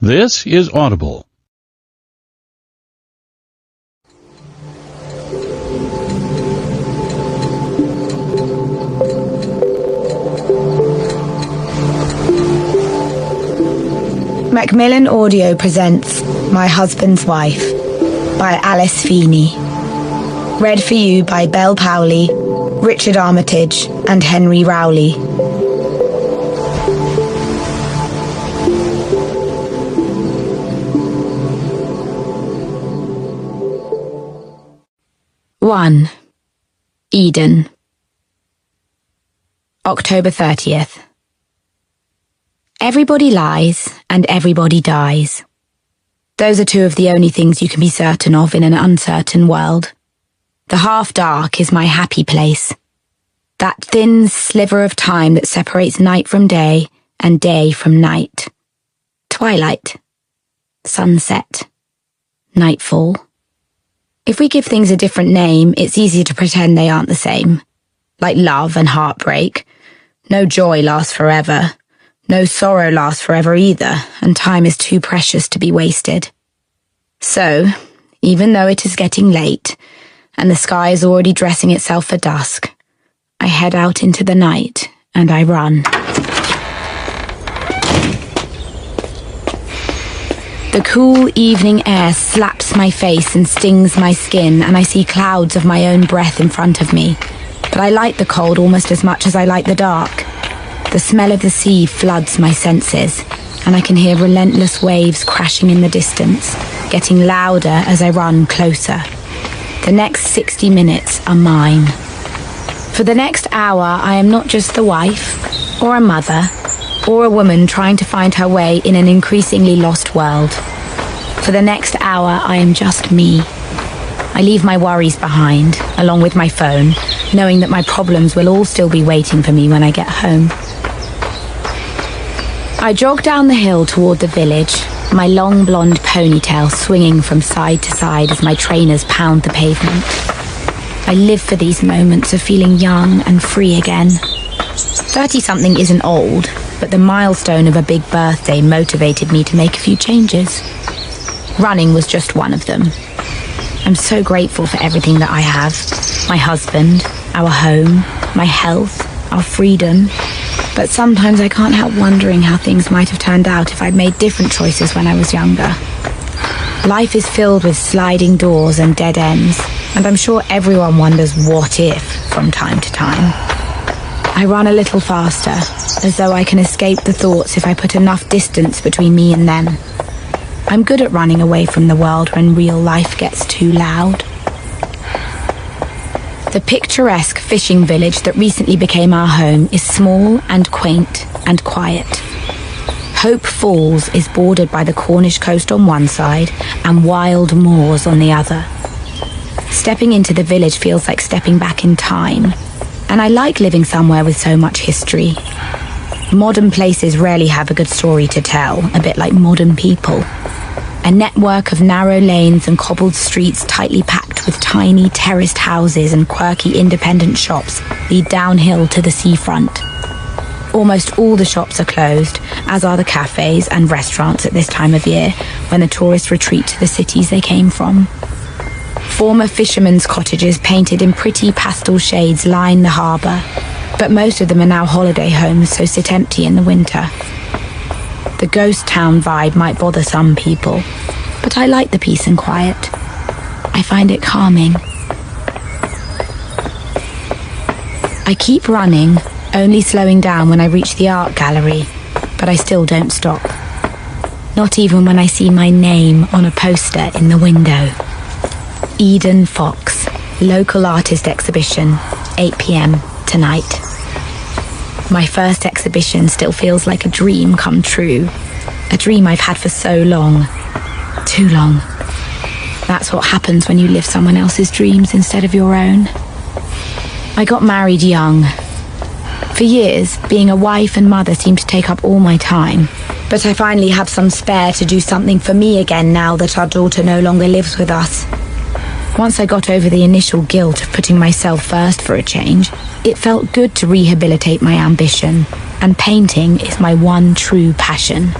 This is Audible. Macmillan Audio presents My Husband's Wife by Alice Feeney. Read for you by Belle Powley, Richard Armitage and Henry Rowley. One. Eden. October 30th. Everybody lies and everybody dies. Those are two of the only things you can be certain of in an uncertain world. The half-dark is my happy place. That thin sliver of time that separates night from day and day from night. Twilight. Sunset. Nightfall. If we give things a different name, it's easier to pretend they aren't the same. Like love and heartbreak. No joy lasts forever. No sorrow lasts forever either, and time is too precious to be wasted. So, even though it is getting late, and the sky is already dressing itself for dusk, I head out into the night, and I run. The cool evening air slaps my face and stings my skin, and I see clouds of my own breath in front of me. But I like the cold almost as much as I like the dark. The smell of the sea floods my senses, and I can hear relentless waves crashing in the distance, getting louder as I run closer. The next 60 minutes are mine. For the next hour, I am not just the wife, or a mother, or a woman trying to find her way in an increasingly lost world. For the next hour, I am just me. I leave my worries behind, along with my phone, knowing that my problems will all still be waiting for me when I get home. I jog down the hill toward the village, my long blonde ponytail swinging from side to side as my trainers pound the pavement. I live for these moments of feeling young and free again. 30-something isn't old, but the milestone of a big birthday motivated me to make a few changes. Running was just one of them. I'm so grateful for everything that I have. My husband, our home, my health, our freedom. But sometimes I can't help wondering how things might have turned out if I'd made different choices when I was younger. Life is filled with sliding doors and dead ends, and I'm sure everyone wonders what if from time to time. I run a little faster, as though I can escape the thoughts if I put enough distance between me and them. I'm good at running away from the world when real life gets too loud. The picturesque fishing village that recently became our home is small and quaint and quiet. Hope Falls is bordered by the Cornish coast on one side and wild moors on the other. Stepping into the village feels like stepping back in time, and I like living somewhere with so much history. Modern places rarely have a good story to tell, a bit like modern people. A network of narrow lanes and cobbled streets tightly packed with tiny terraced houses and quirky independent shops lead downhill to the seafront. Almost all the shops are closed, as are the cafes and restaurants at this time of year, when the tourists retreat to the cities they came from. Former fishermen's cottages painted in pretty pastel shades line the harbour, but most of them are now holiday homes, so sit empty in the winter. The ghost town vibe might bother some people, but I like the peace and quiet. I find it calming. I keep running, only slowing down when I reach the art gallery, but I still don't stop. Not even when I see my name on a poster in the window. Eden Fox, local artist exhibition, 8 p.m. tonight. My first exhibition still feels like a dream come true. A dream I've had for so long. Too long. That's what happens when you live someone else's dreams instead of your own. I got married young. For years, being a wife and mother seemed to take up all my time. But I finally have some spare to do something for me again now that our daughter no longer lives with us. Once I got over the initial guilt of putting myself first for a change, it felt good to rehabilitate my ambition, and painting is my one true passion.